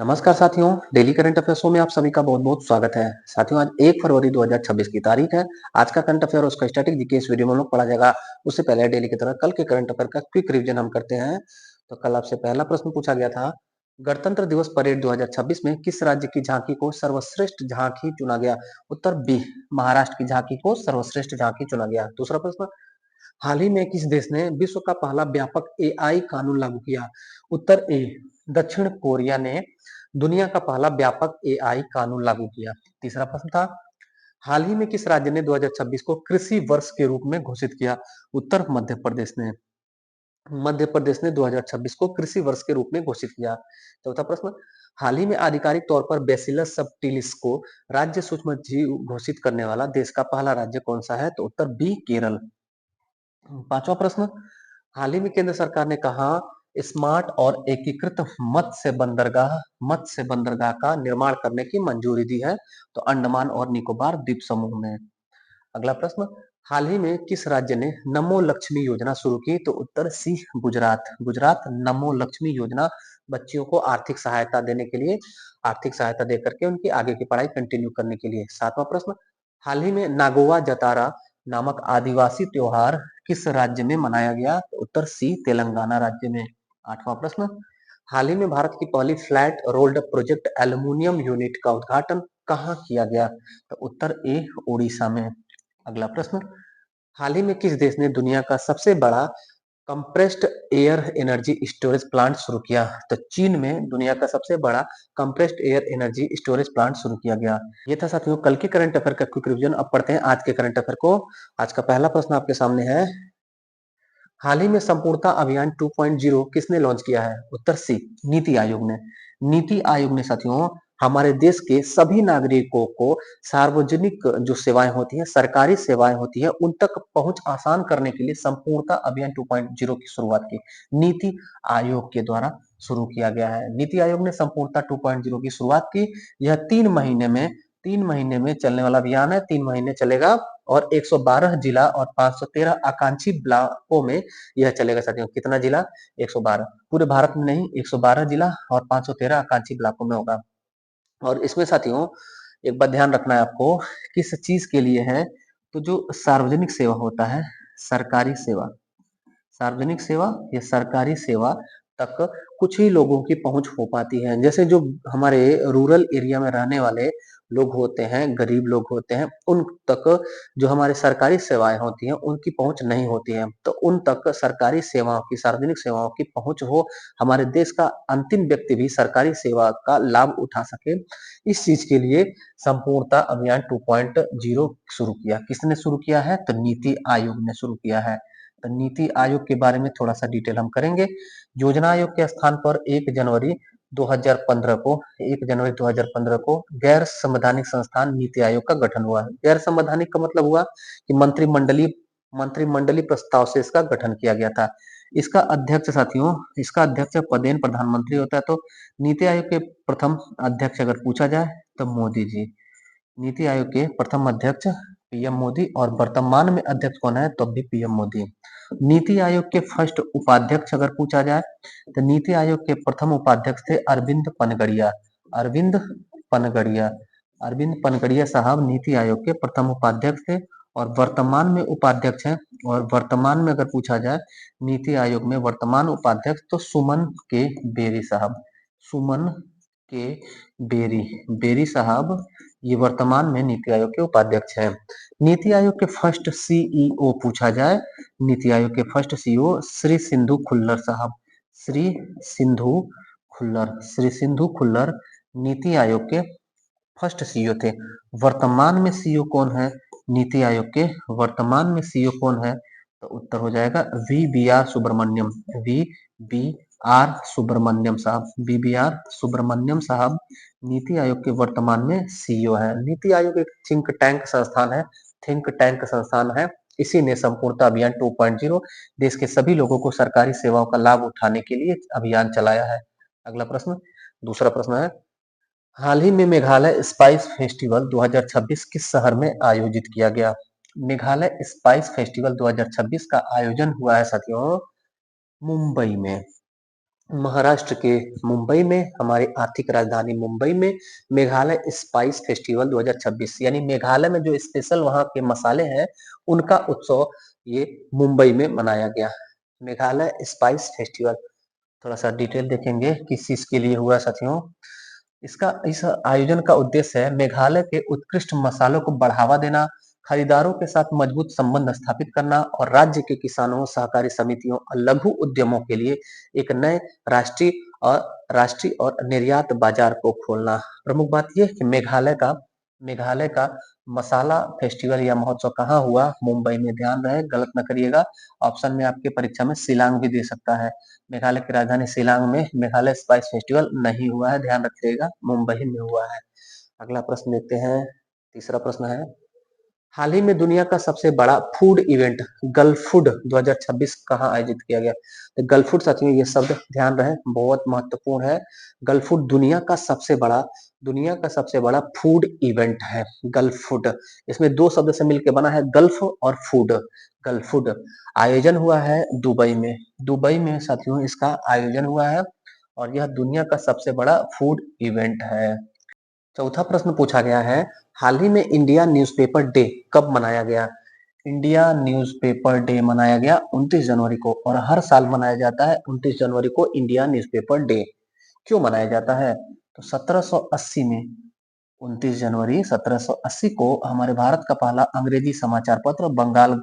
नमस्कार साथियों, daily current affairs में आप सभी का बहुत-बहुत स्वागत है। साथियों, आज 1 फरवरी 2026 की तारीख है। आज का करंट अफेयर और उसका स्टैटिक जीके इस वीडियो में हम लोग पढ़ा जाएगा। उससे पहले डेली की तरह कल के करंट अफेयर का क्विक रिवीजन हम करते हैं। तो कल आपसे पहला प्रश्न पूछा गया था, गणतंत्र दिवस परेड 2026 में किस राज्य की झांकी को सर्वश्रेष्ठ झांकी चुना गया? उत्तर बी, महाराष्ट्र की झांकी को सर्वश्रेष्ठ झांकी चुना गया। दूसरा प्रश्न, हाल ही में किस देश ने विश्व का पहला व्यापक एआई कानून लागू किया? उत्तर ए, दक्षिण कोरिया ने दुनिया का पहला व्यापक एआई कानून लागू किया। तीसरा प्रश्न था, हाल ही में किस राज्य ने 2026 को कृषि वर्ष के रूप में घोषित किया? उत्तर मध्य प्रदेश ने। मध्य प्रदेश ने 2026 को कृषि वर्ष के रूप में घोषित किया। चौथा प्रश्न, हाल ही में आधिकारिक तौर पर बैसिलस सबटिलिस को राज्य सूक्ष्म जीव घोषित करने वाला देश का पहला राज्य कौन सा है? तो उत्तर बी, केरल। पांचवा प्रश्न, हाल ही में केंद्र सरकार ने कहा स्मार्ट और एकीकृत मत्स्य बंदरगाह का निर्माण करने की मंजूरी दी है? तो अंडमान और निकोबार द्वीप समूह में। अगला प्रश्न, हाल ही में किस राज्य ने नमो लक्ष्मी योजना शुरू की? तो उत्तर सी, गुजरात। गुजरात नमो लक्ष्मी योजना बच्चियों को आर्थिक सहायता देने के लिए, आर्थिक सहायता दे करके उनकी आगे की पढ़ाई कंटिन्यू करने के लिए। सातवां प्रश्न, हाल ही में नागोवा जतारा नामक आदिवासी त्योहार किस राज्य में मनाया गया? तो उत्तर सी, तेलंगाना राज्य में। आठवां प्रश्न, हाल ही में भारत की पहली flat rolled project aluminium unit का उद्घाटन कहाँ किया गया? तो उत्तर ए, ओडिशा में। अगला प्रश्न, हाल ही में किस देश ने दुनिया का सबसे बड़ा compressed air energy storage plant शुरू किया? तो चीन में दुनिया का सबसे बड़ा compressed air energy storage plant शुरू किया गया। ये था साथियों कल के करंट अफेयर का क्विक रिवीजन। अब पढ़ते हैं आज के करंट अफेयर को। आज का पहला प्रश्न आपके सामने है, हाल ही में संपूर्णता अभियान 2.0 किसने लॉन्च किया है? उत्तर सी, नीति आयोग ने। नीति आयोग ने साथियों हमारे देश के सभी नागरिकों को सार्वजनिक जो सेवाएं होती हैं, सरकारी सेवाएं होती हैं, उन तक पहुंच आसान करने के लिए संपूर्णता अभियान 2.0 की शुरुआत की नीति आयोग के द्वारा शुरू किया गया है। नीति आयोग ने संपूर्णता 2.0 की शुरुआत की। यह 3 महीने में चलने वाला अभियान है। 3 महीने चलेगा और 112 जिला और 513 आकांक्षी ब्लॉकों में यह चलेगा साथियों। कितना जिला? 112। पूरे भारत में नहीं, 112 जिला और 513 आकांक्षी ब्लॉकों में होगा। और इसमें साथियों एक बात ध्यान रखना है आपको, किस चीज के लिए है? तो जो सार्वजनिक सेवा होता है, सरकारी सेवा, सार्वजनिक सेवा या सरकारी सेवा तक कुछ ही लोगों की पहुंच हो पाती है। जैसे जो हमारे रूरल एरिया में रहने वाले लोग होते हैं, गरीब लोग होते हैं, उन तक जो हमारे सरकारी सेवाएं होती हैं उनकी पहुंच नहीं होती है। तो उन तक सरकारी सेवाओं की, सार्वजनिक सेवाओं की पहुंच हो, हमारे देश का अंतिम व्यक्ति भी सरकारी सेवा का लाभ उठा सके, इस चीज के लिए संपूर्णता अभियान 2.0 शुरू किया। किसने शुरू किया है? तो नीति आयोग ने शुरू किया है। तो नीति आयोग के बारे में थोड़ा सा डिटेल हम करेंगे। योजना आयोग के स्थान पर 1 जनवरी 2015 को गैर संवैधानिक संस्थान नीति आयोग का गठन हुआ है। गैर संवैधानिक का मतलब हुआ कि मंत्रिमंडलीय प्रस्ताव से इसका गठन किया गया था। इसका अध्यक्ष साथियों, इसका अध्यक्ष पदेन प्रधानमंत्री होता है। तो नीति आयोग के प्रथम अध्यक्ष अगर पूछा जाए तो मोदी जी। नीति आयोग के प्रथम अध्यक्ष पीएम मोदी, और वर्तमान में अध्यक्ष कौन है? तो भी पीएम मोदी। नीति आयोग के फर्स्ट उपाध्यक्ष अगर पूछा जाए तो नीति आयोग के प्रथम उपाध्यक्ष थे अरविंद पनगड़िया। अरविंद पनगड़िया अरविंद पनगड़िया साहब नीति आयोग के प्रथम उपाध्यक्ष थे और वर्तमान में उपाध्यक्ष हैं। और वर्तमान में अगर पूछा जाए नीति आयोग में वर्तमान उपाध्यक्ष तो सुमन के बेरी साहब। सुमन के बेरी साहब ये वर्तमान में नीति आयोग के उपाध्यक्ष हैं। नीति आयोग के फर्स्ट सीईओ पूछा जाए, नीति आयोग के फर्स्ट सीईओ श्री सिंधु खुल्लर साहब। श्री सिंधु खुल्लर नीति आयोग के फर्स्ट सीईओ थे। वर्तमान में सीईओ कौन है? नीति आयोग के वर्तमान में सीईओ कौन है? तो उत्तर हो जाएगा V B R Subramaniam. V B R Subramaniam साहब। वी बी आर सुब्रमण्यम साहब नीति आयोग के वर्तमान में सीईओ है। नीति आयोग एक थिंक टैंक संस्थान है। इसी ने संपूर्णता अभियान 2.0 देश के सभी लोगों को सरकारी सेवाओं का लाभ उठाने के लिए अभियान चलाया है। अगला प्रश्न, दूसरा प्रश्न है, हाल ही में मेघालय स्पाइस फेस्टिवल 2026 किस शहर में आयोजित किया गया? मेघालय स्पाइस फेस्टिवल 2026 का आयोजन हुआ है साथियों मुंबई में। महाराष्ट्र के मुंबई में, हमारी आर्थिक राजधानी मुंबई में मेघालय स्पाइस फेस्टिवल 2026 यानी मेघालय में जो स्पेशल वहाँ के मसाले हैं, उनका उत्सव ये मुंबई में मनाया गया। मेघालय स्पाइस फेस्टिवल थोड़ा सा डिटेल देखेंगे किस चीज के लिए हुआ साथियों। इसका इस आयोजन का उद्देश्य है मेघालय के उत्कृष्ट मसालों को बढ़ावा देना, खरीदारों के साथ मजबूत संबंध स्थापित करना और राज्य के किसानों, सहकारी समितियों और लघु उद्यमों के लिए एक नए राष्ट्रीय राष्ट्रीय और निर्यात बाजार को खोलना। प्रमुख बात यह है कि मेघालय का मसाला फेस्टिवल या महोत्सव कहाँ हुआ? मुंबई में। ध्यान रहे, गलत न करिएगा। ऑप्शन में आपके परीक्षा में शिलांग भी दे सकता है। मेघालय की राजधानी शिलांग में मेघालय स्पाइस फेस्टिवल नहीं हुआ है, ध्यान रखिएगा, मुंबई में हुआ है। अगला प्रश्न देखते हैं। तीसरा प्रश्न है, हाल ही में दुनिया का सबसे बड़ा फूड इवेंट गल्फूड 2026 कहाँ आयोजित किया गया? तो गल्फूड साथियों, ये शब्द ध्यान रहे, बहुत महत्वपूर्ण है। गल्फूड दुनिया का सबसे बड़ा फूड इवेंट है गल्फूड। इसमें दो शब्द से मिलकर बना है, गल्फ और फूड। गल्फूड आयोजन हुआ है दुबई में। दुबई में साथियों इसका आयोजन हुआ है और यह दुनिया का सबसे बड़ा फूड इवेंट है। चौथा प्रश्न पूछा गया है, हाल ही में इंडिया न्यूज़पेपर डे कब मनाया गया? इंडिया न्यूज़पेपर डे मनाया गया 29 जनवरी को और हर साल मनाया जाता है 29 जनवरी को इंडिया न्यूज़पेपर डे। क्यों मनाया जाता है? तो 1780 में 29 जनवरी 1780 को हमारे भारत का पहला अंग्रेजी समाचार पत्र बंगाल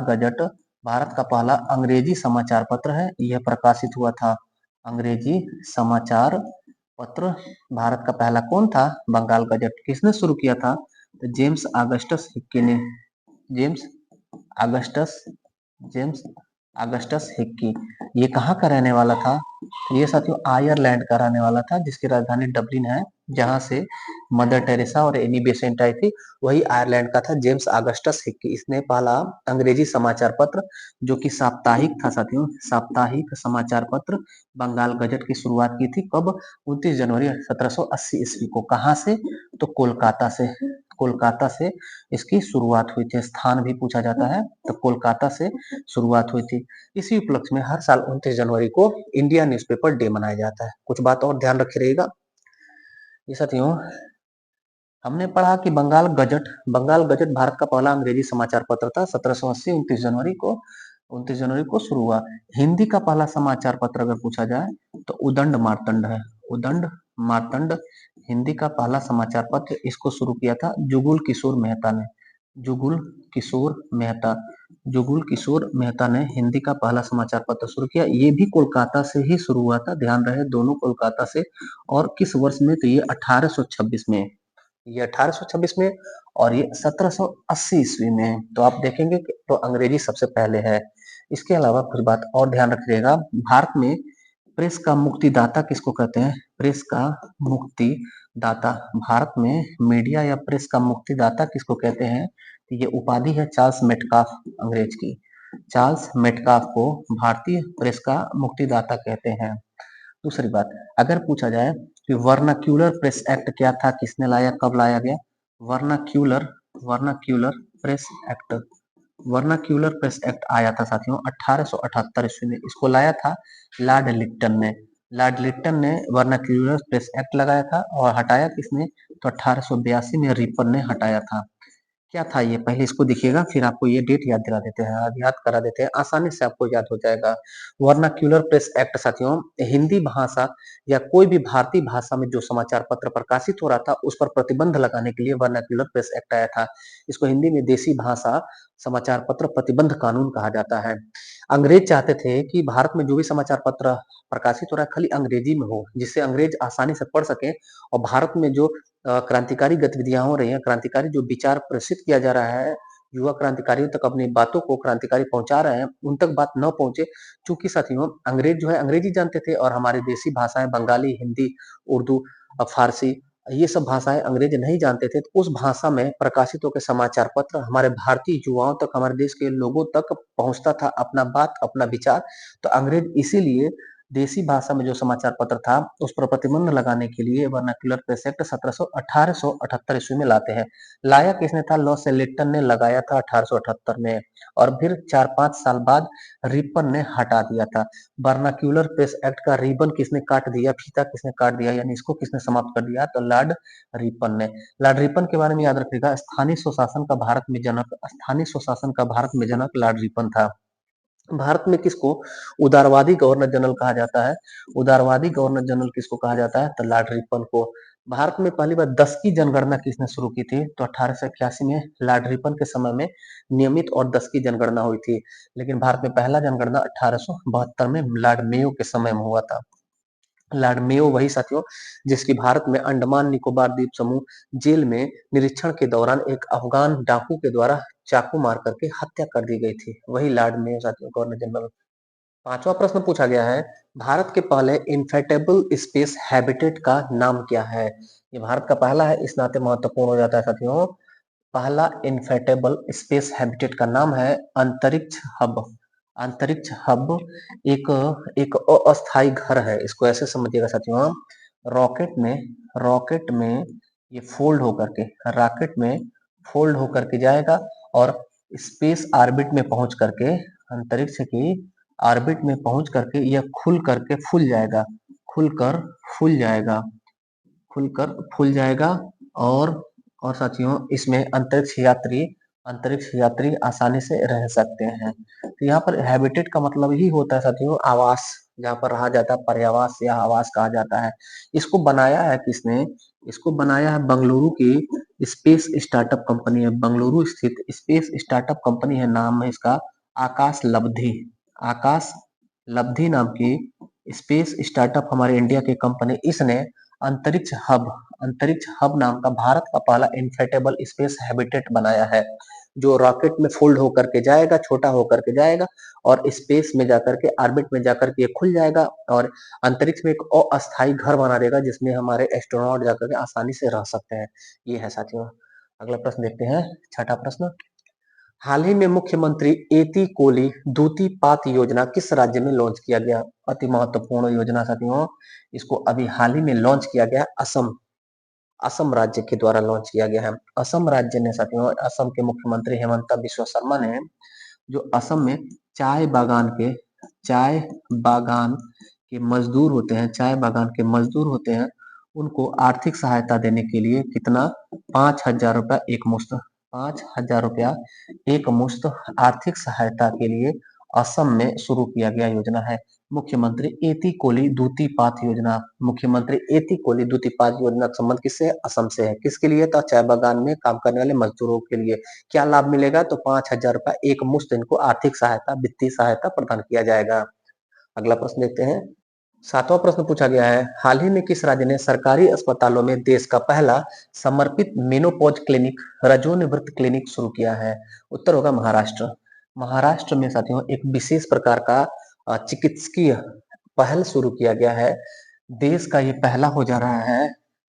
गजट भारत का पहला अंग्रेजी समाचार पत्र है, यह प्रकाशित हुआ था। अंग्रेजी समाचार पत्र भारत का पहला कौन था? बंगाल गजट। किसने शुरू किया था? तो जेम्स ऑगस्टस हिक्की ने। James Augustus James Augustus Hickey. ये कहाँ का रहने वाला था? ये साथियों आयरलैंड का रहने वाला था, जिसकी राजधानी डबलिन है, जहां से मदर टेरेसा और एनी बेसेंट आई थी, वही आयरलैंड का था जेम्स ऑगस्टस हिक्की। इसने पहला अंग्रेजी समाचार पत्र जो कि साप्ताहिक था साथियों, साप्ताहिक समाचार पत्र बंगाल गजट की शुरुआत की थी। कब? 29 जनवरी 1780 ईस्वी को। कहाँ से? तो कोलकाता से इसकी शुरुआत हुई थी। स्थान भी पूछा जाता है तो कोलकाता से शुरुआत हुई थी। इसी उपलक्ष्य में हर साल 29 जनवरी को इंडिया न्यूज़पेपर डे मनाया जाता है। कुछ बात और ध्यान रखे रहेगा। ये साथियों, हमने पढ़ा कि बंगाल गजट भारत का पहला अंग्रेजी समाचार पत्र था। 1780 29 जनवरी को शुरू हुआ। हिंदी का पहला समाचार पत्र अगर पूछा जाए तो उदंड मार्तंड है। उदंड मार्तंड हिंदी का पहला समाचार पत्र। इसको शुरू किया था जुगुल किशोर मेहता ने। जुगुल किशोर मेहता ने हिंदी का पहला समाचार पत्र शुरू किया। ये भी कोलकाता से ही शुरू हुआ था, ध्यान रहे, दोनों कोलकाता से। और किस वर्ष में? तो ये 1826 में। ये 1826 में और ये 1780 ईस्वी में। तो आप देखेंगे कि तो अंग्रेजी सबसे पहले है। इसके अलावा कुछ बात और ध्यान रखिएगा। भारत में प्रेस का मुक्तिदाता किसको कहते हैं? प्रेस का मुक्तिदाता, भारत में मीडिया या प्रेस का मुक्तिदाता किसको कहते हैं? तो ये उपाधि है चार्ल्स मेटकाफ, अंग्रेज की। चार्ल्स मेटकाफ को भारतीय प्रेस का मुक्तिदाता कहते हैं। दूसरी बात, अगर पूछा जाए कि वर्नाक्यूलर प्रेस एक्ट क्या था, किसने लाया, कब लाया गया? Vernacular press act vernacular press act आया था साथियों 1878 ईस्वी में। इसको लाया था लॉर्ड लिप्टन ने। लॉर्ड लिप्टन ने वर्नाक्यूलर प्रेस एक्ट लगाया था और हटाया किसने? तो 1882 में रिपर ने हटाया था। क्या था ये? पहले इसको देखिएगा, फिर आपको ये डेट याद दिला देते हैं, याद करा देते हैं, आसानी से आपको याद हो जाएगा। वर्नाक्यूलर प्रेस एक्ट साथियों हिंदी भाषा या कोई भी भारतीय भाषा में जो समाचार पत्र प्रकाशित हो रहा था उस पर प्रतिबंध लगाने के लिए वर्नाक्यूलर प्रेस एक्ट आया था। इसको हिंदी में देसी भाषा समाचार पत्र प्रतिबंध कानून कहा जाता है। अंग्रेज चाहते थे कि भारत में जो भी समाचार पत्र प्रकाशित हो रहा है खाली अंग्रेजी में हो, जिससे अंग्रेज आसानी से पढ़ सके और भारत में जो क्रांतिकारी गतिविधियां हो रही हैं, क्रांतिकारी जो विचार प्रेषित किया जा रहा है, युवा क्रांतिकारियों तक अपनी बातों को क्रांतिकारी पहुंचा रहे हैं, उन तक बात न पहुंचे। चूंकि साथियों अंग्रेज जो है अंग्रेजी जानते थे और हमारी देसी भाषाएं बंगाली, हिंदी, उर्दू, फारसी, ये सब भाषाएं अंग्रेज नहीं जानते थे। तो उस भाषा में प्रकाशित होकर समाचार पत्र हमारे भारतीय युवाओं तक, हमारे देश के लोगों तक पहुंचता था अपना बात, अपना विचार। तो अंग्रेज इसीलिए देसी भाषा में जो समाचार पत्र था उस पर प्रतिबंध लगाने के लिए वर्नाक्यूलर प्रेस एक्ट 1878 ईस्वी में लाते हैं। लाया किसने था? लॉ सेलिटन ने लगाया था 1878 में, और फिर 4-5 साल बाद रिपन ने हटा दिया था। वर्नाक्यूलर प्रेस एक्ट का रिबन किसने काट दिया, फीता किसने काट दिया, यानी इसको किसने समाप्त कर दिया? तो लॉर्ड रिपन ने। लॉर्ड रिपन के बारे में याद रखिएगा, स्थानीय स्वशासन का भारत में जनक, स्थानीय स्वशासन का भारत में जनक लॉर्ड रिपन था। भारत में किसको उदारवादी गवर्नर जनरल कहा जाता है? उदारवादी गवर्नर जनरल किसको कहा जाता है? तो लॉर्ड रिपन को। भारत में पहली बार 10 की जनगणना किसने शुरू की थी? तो 1881 में लॉर्ड रिपन के समय में नियमित और 10 की जनगणना हुई थी। लेकिन भारत में पहला जनगणना 1872 में लॉर्ड मेयो के समय में हुआ था। लॉर्ड मेयो वही साथियों जिसकी भारत में अंडमान निकोबार द्वीप समूह जेल में निरीक्षण के दौरान एक अफगान डाकू के द्वारा चाकू मार करके हत्या कर दी गई थी, वही लॉर्ड मेयो साथियों गवर्नर जनरल। पांचवा प्रश्न पूछा गया है, भारत के पहले इनफेटेबल स्पेस हैबिटेट का नाम क्या है? ये भारत का पहला है, इस नाते महत्वपूर्ण हो जाता है साथियों। पहला इनफेटेबल स्पेस हैबिटेट का नाम है अंतरिक्ष हब। अंतरिक्ष हब एक एक अस्थायी घर है, इसको ऐसे समझिएगा साथियों। रॉकेट में ये फोल्ड होकर के रॉकेट में फोल्ड होकर के जाएगा और स्पेस ऑर्बिट में पहुंच करके, अंतरिक्ष की ऑर्बिट में पहुंच करके यह खुल करके फूल जाएगा, खुलकर फूल जाएगा, खुलकर फूल जाएगा। और साथियों इसमें अंतरिक्ष यात्री आसानी से रह सकते हैं। तो यहाँ पर हैबिटेट का मतलब ही होता है साथियों आवास, जहाँ पर रहा जाता है, पर्यावास या आवास कहा जाता है। इसको बनाया है किसने? इसको बनाया है बंगलुरु की स्पेस स्टार्टअप कंपनी है, बंगलुरु स्थित स्पेस स्टार्टअप कंपनी है, नाम है इसका आकाश लब्धि। आकाश लब्धि नाम की स्पेस स्टार्टअप हमारे इंडिया की कंपनी, इसने अंतरिक्ष हब नाम का भारत का पहला इनफेटेबल स्पेस हैबिटेट बनाया है, जो रॉकेट में फोल्ड होकर के जाएगा, छोटा होकर के जाएगा और स्पेस में जाकर के ऑर्बिट में जाकर के ये खुल जाएगा और अंतरिक्ष में एक अस्थायी घर बना देगा जिसमें हमारे एस्ट्रोनॉट जाकर के आसानी से रह सकते हैं। ये है साथियों। अगला प्रश्न देखते हैं, छठा प्रश्न। हाल ही में मुख्यमंत्री एती कोली दूतीपात योजना किस राज्य में लॉन्च किया गया? अति महत्वपूर्ण योजना साथियों, इसको अभी हाल ही में लॉन्च किया गया असम, असम राज्य के द्वारा लॉन्च किया गया है। असम राज्य ने साथियों, असम के मुख्यमंत्री हेमंत बिस्वा शर्मा ने जो असम में चाय बागान के मजदूर होते हैं, चाय बागान के मजदूर होते हैं, उनको आर्थिक सहायता देने के लिए कितना? 5,000 रुपया एक मुश्त, 5,000 रुपया एक मुश्त आर्थिक सहायता के लिए असम में शुरू किया गया योजना है मुख्यमंत्री एती कोली दूतीपात योजना। मुख्यमंत्री एती कोली दूतीपात योजना का संबंध किससे है? असम से है। किसके लिए? तो चाय बागान में काम करने वाले मजदूरों के लिए। क्या लाभ मिलेगा? तो 5,000 रुपया एक मुश्त इनको आर्थिक सहायता, वित्तीय सहायता प्रदान किया जाएगा। अगला प्रश्न देखते हैं, सातवां प्रश्न पूछा गया है, हाल ही में किस राज्य ने सरकारी अस्पतालों में देश का पहला समर्पित मेनोपॉज क्लिनिक, रजोनिवृत्त क्लिनिक शुरू किया है? उत्तर होगा महाराष्ट्र। महाराष्ट्र में साथियों एक विशेष प्रकार का चिकित्सकीय पहल शुरू किया गया है। देश का ये पहला हो जा रहा है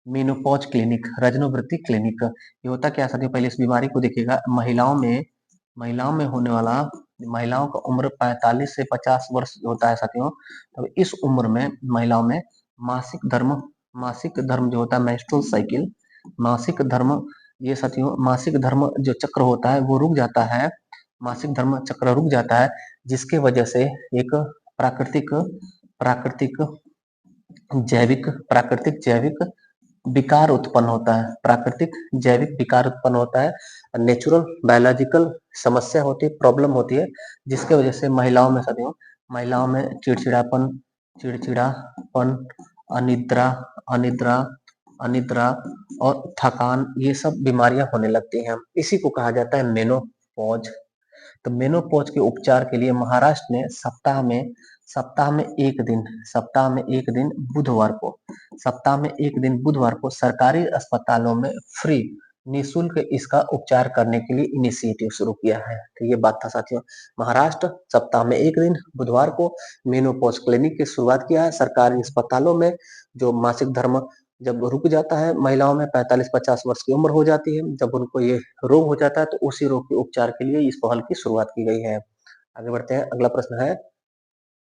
मेनोपॉज क्लिनिक, रजनोवृत्ति क्लिनिक। ये होता क्या साथियों, पहले इस बीमारी को देखिएगा। महिलाओं में होने वाला, महिलाओं का उम्र 45 से 50 वर्ष होता है साथियों। तो इस उम्र में महिलाओं में मासिक धर्म जो होता है, मेंस्ट्रुअल साइकिल, मासिक धर्म, ये साथियों मासिक धर्म जो चक्र होता है वो रुक जाता है, मासिक धर्म चक्र रुक जाता है, जिसके वजह से एक प्राकृतिक प्राकृतिक प्राकृतिक जैविक विकार उत्पन्न होता है, प्राकृतिक जैविक विकार उत्पन्न होता है, नेचुरल बायोलॉजिकल समस्या होती है, प्रॉब्लम होती है, जिसके वजह से महिलाओं में साथियों, महिलाओं में चिड़चिड़ापन, अनिद्रा अनिद्रा अनिद्रा और थकान, ये सब बीमारियां होने लगती हैं। इसी को कहा जाता है मेनोपॉज। तो मेनोपॉज के उपचार के लिए महाराष्ट्र ने सप्ताह में एक दिन बुधवार को सरकारी अस्पतालों में फ्री निःशुल्क इसका उपचार करने के लिए इनिशिएटिव शुरू किया है। तो ये बात था साथियों, महाराष्ट्र सप्ताह में एक दिन बुधवार को मेनोपॉज क्लिनिक की शुरुआत किया है सरकारी अस्पतालों में। जो मासिक धर्म जब रुक जाता है, महिलाओं में 45-50 वर्ष की उम्र हो जाती है, जब उनको ये रोग हो जाता है, तो उसी रोग के उपचार के लिए इस पहल की शुरुआत की गई है। आगे बढ़ते हैं, अगला प्रश्न है,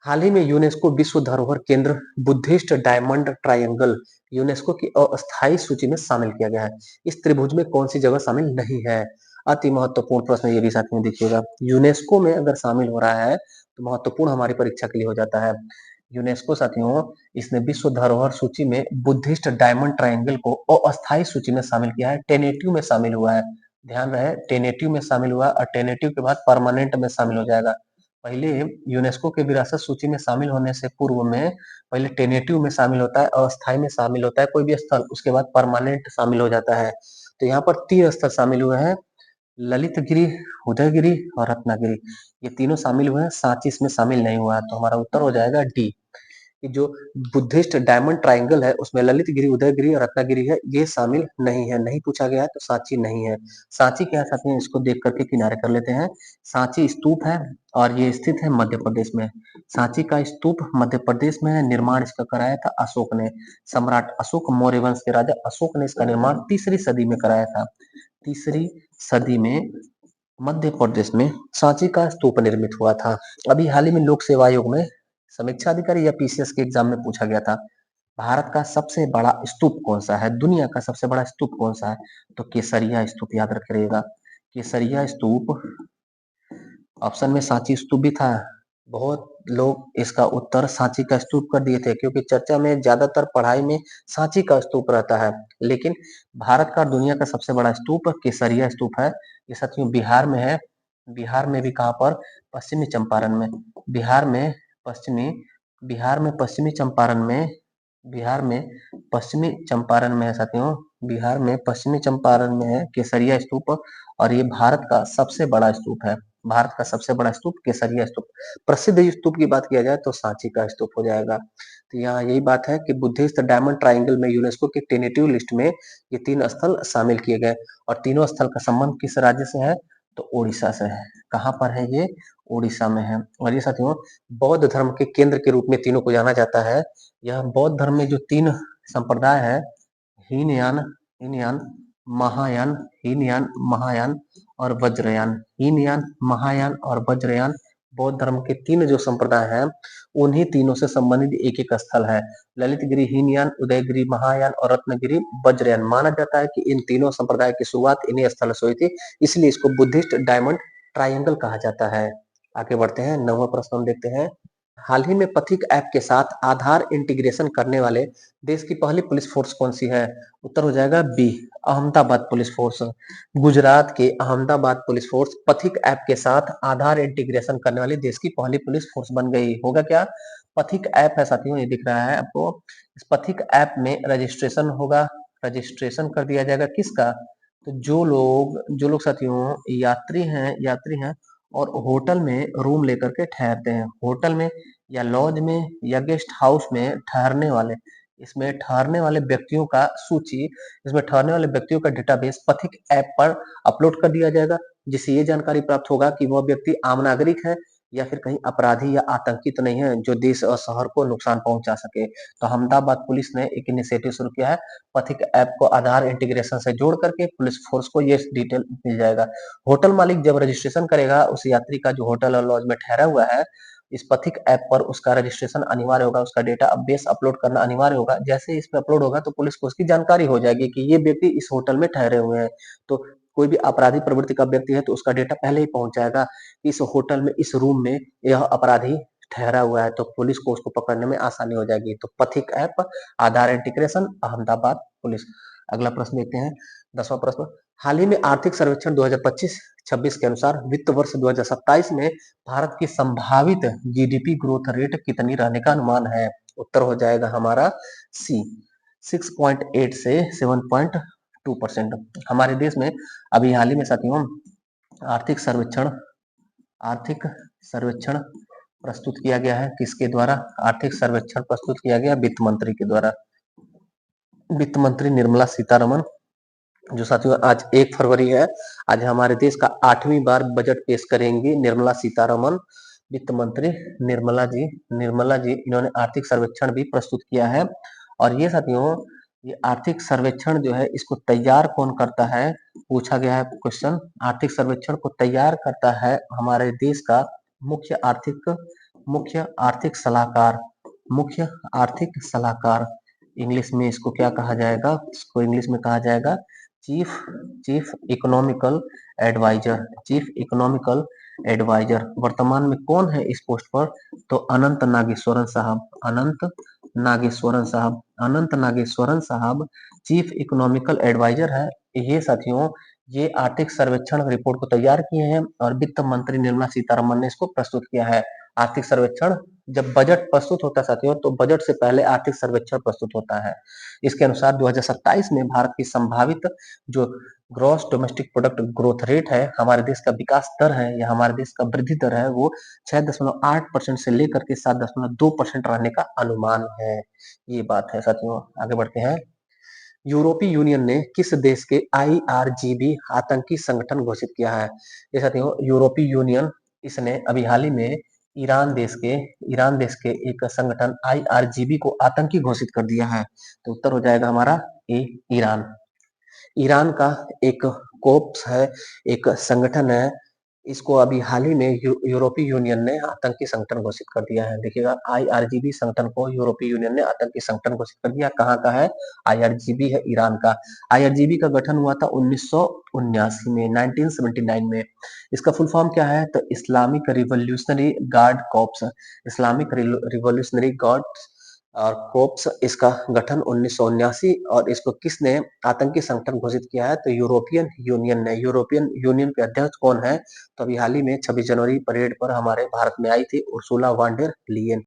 हाल ही में यूनेस्को विश्व धरोहर केंद्र बुद्धिस्ट डायमंड ट्रायंगल यूनेस्को की अस्थायी सूची में शामिल किया गया है। इस त्रिभुज में कौन सी जगह शामिल नहीं है? अति महत्वपूर्ण प्रश्न ये भी साथ में देखिएगा। यूनेस्को में अगर शामिल हो रहा है तो महत्वपूर्ण हमारी परीक्षा के लिए हो जाता है। यूनेस्को साथियों, इसने विश्व धरोहर सूची में बुद्धिस्ट डायमंड ट्रायंगल को अस्थायी सूची में शामिल किया है, टेनेटिव में शामिल हुआ है। ध्यान रहे, टेनेटिव में शामिल हुआ और टेनेटिव के बाद परमानेंट में शामिल हो जाएगा। पहले यूनेस्को के विरासत सूची में शामिल होने से पूर्व में पहले टेनेटिव में शामिल होता है, अस्थायी में शामिल होता है कोई भी स्थल, उसके बाद परमानेंट शामिल हो जाता है। तो यहाँ पर 3 स्थल शामिल हुए हैं, ललितगिरी, उदयगिरी और रत्नागिरी। ये तीनों शामिल हुए हैं, सांची इसमें शामिल नहीं हुआ है, तो हमारा उत्तर हो जाएगा डी। कि जो बुद्धिस्ट डायमंड ट्रायंगल है उसमें ललितगिरी, उदयगिरी और रत्नागिरी है, ये शामिल नहीं है, नहीं पूछा गया है तो सांची नहीं है। सांची क्या है साथियों, इसको देख करके किनारे कर लेते हैं। सांची स्तूप है और ये स्थित है मध्य प्रदेश में। सांची का स्तूप मध्य प्रदेश में है। निर्माण इसका कराया था अशोक ने, सम्राट अशोक, मौर्य वंश के राजा अशोक ने इसका निर्माण तीसरी सदी में कराया था। तीसरी सदी में मध्य प्रदेश में सांची का स्तूप निर्मित हुआ था। अभी हाल ही में लोक सेवा आयोग में समीक्षा अधिकारी या पीसीएस के एग्जाम में पूछा गया था, भारत का सबसे बड़ा स्तूप कौन सा है, दुनिया का सबसे बड़ा स्तूप कौन सा है? तो केसरिया स्तूप याद रखिएगा। केसरिया स्तूप, ऑप्शन में सांची स्तूप भी था। बहुत लोग इसका उत्तर सांची का स्तूप कर दिए थे क्योंकि चर्चा में ज्यादातर पढ़ाई में सांची का स्तूप रहता है, लेकिन भारत का दुनिया का सबसे बड़ा स्तूप केसरिया स्तूप है। ये साथियों बिहार में है। बिहार में भी कहाँ पर? पश्चिमी चंपारण में। बिहार में पश्चिमी बिहार में पश्चिमी चंपारण में बिहार में पश्चिमी चंपारण में है साथियों। बिहार में पश्चिमी चंपारण में है केसरिया स्तूप और ये भारत का सबसे बड़ा स्तूप है। भारत का सबसे बड़ा स्तूप केसरिया स्तूप। प्रसिद्ध स्तूप की बात किया जाए तो सांची का स्तूप हो जाएगा। तो यहाँ यही बात है कि बुद्धिस्ट डायमंड ट्रायंगल में यूनेस्को की टेनेटिव लिस्ट में ये 3 स्थल शामिल किए गए और तीनों स्थल का संबंध किस राज्य से है? तो उड़ीसा से है। कहाँ पर है ये? उड़ीसा में है। और ये साथियों बौद्ध धर्म के केंद्र के रूप में तीनों को जाना जाता है। यह बौद्ध धर्म में जो 3 संप्रदाय है, हीनयान हीनयान महायान हीनयान महायान और वज्रयान। हीनयान, महायान और वज्रयान बौद्ध धर्म के 3 जो संप्रदाय हैं, उन्हीं तीनों से संबंधित एक एक स्थल है। ललितगिरी हीनयान, उदयगिरी महायान और रत्नगिरी वज्रयान। माना जाता है कि इन तीनों संप्रदाय की शुरुआत इन्हीं स्थल से हुई थी, इसलिए इसको बुद्धिस्ट डायमंड ट्रायंगल कहा जाता है। आगे बढ़ते हैं, 9वां प्रश्न हम देखते हैं। हाल ही में पथिक ऐप के साथ आधार इंटीग्रेशन करने वाले देश की पहली पुलिस फोर्स कौन सी है? उत्तर हो जाएगा B, Ahmedabad police force. Gujarat के Ahmedabad police force Pathik app के साथ आधार इंटीग्रेशन करने वाली देश की पहली पुलिस फोर्स बन गई। होगा क्या? पथिक ऐप है साथियों, ये दिख रहा है आपको। इस पथिक ऐप में रजिस्ट्रेशन होगा, रजिस्ट्रेशन कर दिया जाएगा किसका? तो जो लोग साथियों यात्री हैं और होटल में रूम लेकर के ठहरते हैं, होटल में या लॉज में या गेस्ट हाउस में ठहरने वाले, इसमें ठहरने वाले व्यक्तियों का डेटाबेस पथिक ऐप पर अपलोड कर दिया जाएगा, जिससे ये जानकारी प्राप्त होगा कि वह व्यक्ति आम नागरिक है या फिर कहीं अपराधी या आतंकी तो नहीं है जो देश और शहर को नुकसान पहुंचा सके। तो अहमदाबाद पुलिस ने एक इनिशिएटिव शुरू किया है, पथिक ऐप को आधार इंटीग्रेशन से जोड़ करके पुलिस फोर्स को ये डिटेल मिल जाएगा। होटल मालिक जब रजिस्ट्रेशन करेगा उस यात्री का जो होटल और लॉज में ठहरा हुआ है, इस पथिक ऐप पर उसका रजिस्ट्रेशन अनिवार्य होगा, उसका डेटा बेस अपलोड करना अनिवार्य होगा। जैसे ही इस पे अपलोड होगा तो पुलिस को उसकी जानकारी हो जाएगी कि ये व्यक्ति इस होटल में ठहरे हुए हैं। तो कोई भी आपराधिक प्रवृत्ति का व्यक्ति है तो उसका डेटा पहले ही पहुंच जाएगा, इस होटल में, इस रूम में यह अपराधी ठहरा हुआ है, तो पुलिस को उसको पकड़ने में आसानी हो जाएगी। तो पथिक ऐप, आधार इंटीग्रेशन, अहमदाबाद पुलिस। अगला प्रश्न देखते हैं, 10वां प्रश्न। हाल ही में आर्थिक सर्वेक्षण 2025-26 के अनुसार वित्त वर्ष 2027 में भारत की संभावित जीडीपी ग्रोथ रेट कितनी रहने का अनुमान है? उत्तर हो जाएगा हमारा सी, 6.8 से 7.2%। हमारे देश में अभी हाल ही में साथियों आर्थिक सर्वेक्षण आर्थिक सर्वेक्षण प्रस्तुत किया गया है। किसके द्वारा आर्थिक सर्वेक्षण प्रस्तुत किया गया? वित्त मंत्री के द्वारा। वित्त मंत्री निर्मला सीतारमन, जो साथियों आज 1 फरवरी है, आज हमारे देश का 8वीं बार बजट पेश करेंगी निर्मला सीतारमन। वित्त मंत्री निर्मला जी इन्होंने आर्थिक सर्वेक्षण भी प्रस्तुत किया है। और ये साथियों ये आर्थिक सर्वेक्षण जो है इसको तैयार कौन करता है? पूछा गया है क्वेश्चन। आर्थिक सर्वेक्षण को तैयार करता है हमारे देश का मुख्य आर्थिक मुख्य आर्थिक सलाहकार, मुख्य आर्थिक सलाहकार इंग्लिश में इसको क्या कहा जाएगा? इसको इंग्लिश में कहा जाएगा chief chief economical advisor, chief economical advisor. वर्तमान में कौन है इस पोस्ट पर? तो अनंत नागेश्वरन साहब, अनंत नागेश्वरन साहब, अनंत नागेश्वरन साहब चीफ इकोनॉमिकल एडवाइजर है। ये साथियों ये आर्थिक सर्वेक्षण रिपोर्ट को तैयार किए हैं और वित्त मंत्री निर्मला सीतारमन ने इसको प्रस्तुत किया है। आर्थिक सर्वेक्षण, जब बजट प्रस्तुत होता है साथियों तो बजट से पहले आर्थिक सर्वेक्षण प्रस्तुत होता है। इसके अनुसार 2027 में भारत की संभावित जो gross domestic product growth rate है, हमारे देश का विकास दर है या हमारे देश का वृद्धि दर है, वो 6.8% से लेकर के 7.2% रहने का अनुमान है। ये बात है साथियों। आगे बढ़ते हैं। यूरोपीय यूनियन ने किस देश के आईआरजीबी आतंकी संगठन घोषित किया है? ये साथियों यूरोपीय यूनियन इसने अभी हाल ही में ईरान देश के एक संगठन आईआरजीबी को आतंकी घोषित कर दिया है। तो उत्तर हो जाएगा हमारा ए, ईरान। ईरान का एक कोप्स है, एक संगठन है, इसको अभी हाल ही में यूरोपीय यूनियन ने आतंकी संगठन घोषित कर दिया है। देखिएगा आईआरजीबी संगठन को यूरोपीय यूनियन ने आतंकी संगठन घोषित कर दिया। कहाँ का है? आईआरजीबी है ईरान का। आईआरजीबी का गठन हुआ था 1979 में, 1979 में। इसका फुल फॉर्म क्या है? तो Islamic revolutionary guard corps, Islamic revolutionary guard और कोप्स। इसका गठन 1979 और इसको किसने आतंकी संगठन घोषित किया है? तो यूरोपियन यूनियन ने। यूरोपियन यूनियन के अध्यक्ष कौन है? तो अभी हाल ही में 26 जनवरी परेड पर हमारे भारत में आई थी उर्सुला वान डेर लियन।